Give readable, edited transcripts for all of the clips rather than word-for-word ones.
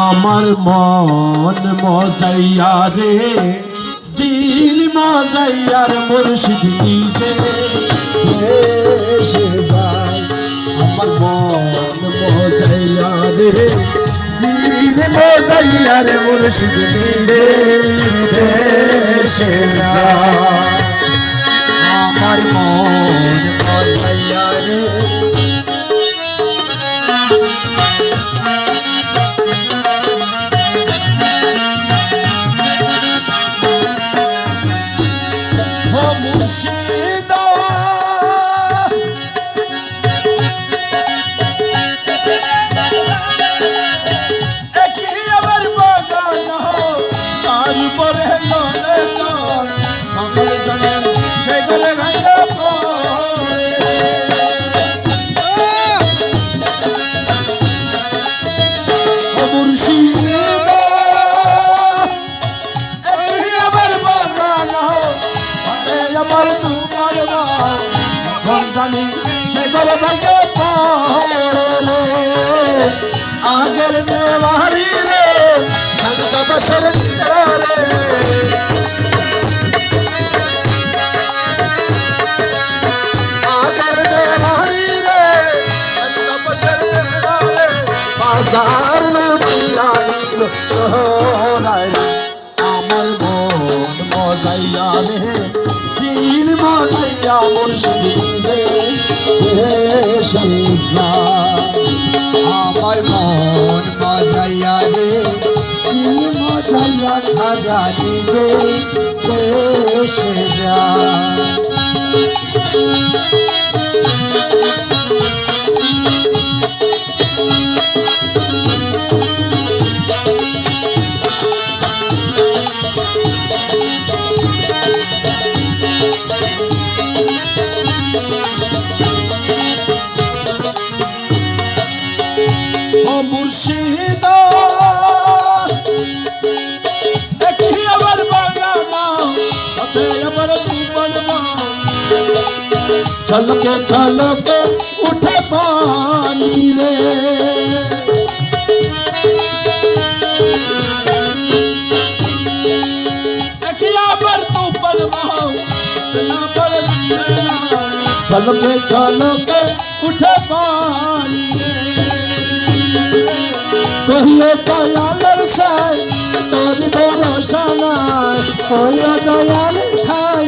আমার মন মজাইয়া রে দিল মজাইয়ার মুর্শিদ নিজে এসে যায়। আমার মন মজাইয়া রে দিল মজাইয়ার মুর্শিদ নিজে এসে যায়। আমার মন মজাইয়া রে আগের মেवारी রে বছর রে আগের মেवारी রে বছর রে বাজার মে বিয়ানিল তোরাই। আমার মন মজাইয়া রে দিল মজাইয়া মুর্শিদ আমার মন মজাইয়া রে দিল মজাইয়া খাজা নিজে এসে যায়। মুর্শিদ দেখি আমার বাগানা তাতে আমার তুমন চলকে চলকে উঠে পানি রে। দেখি আমার তুমন চলকে চলকে উঠে পানি কহিও দয়ালের সাই তোর ভরসা নাই, কহিও দয়াল ঠাই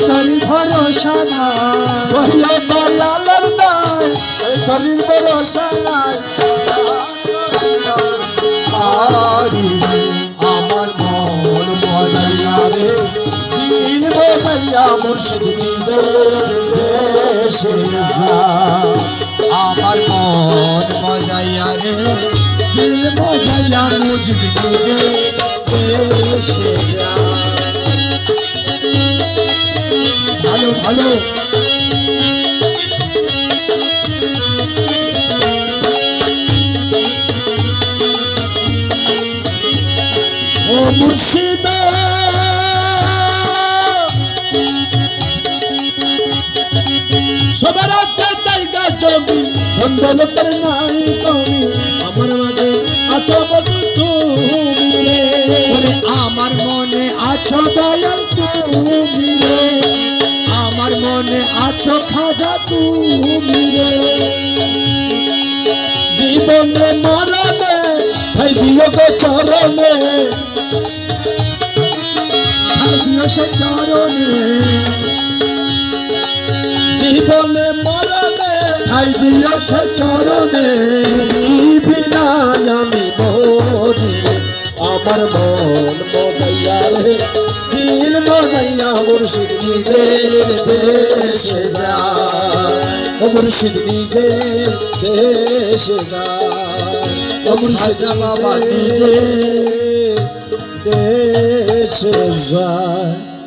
তোর ভরসা নাই, কহিও দয়ালের দাই তোর ভরসা নাই। আমার মন মজাইয়া রে দিল মজাইয়া মুর্শিদ নিজে এসে যায়। আমার মন মজাইয়া রে দিল মজাইয়া মুর্শিদ নিজে এসে যায়। ভালো ভালো ও মুর্শিদ সবার জায়গা জমি ধন্দলতের নাই কমি আমার মাঝে আছো বধু তুমি রে। আমার মনে আছো দয়াল তুমি রে, আমার মনে আছো খাজা তুমি রে। জীবনে মরণে ভাই দিও গো চরণে, ভাই দিও সে চরণে। জীবনে মরণে ভাই দিও সে চরণে, বিনা আমি মরি। আমার মন মজাইয়া রে দিল মজাইয়া মুর্শিদ নিজে দেশে যায়। ও মুর্শিদ নিজে দেশে যায়, ও মুর্শিদ বাবা নিজে দেশে যায়।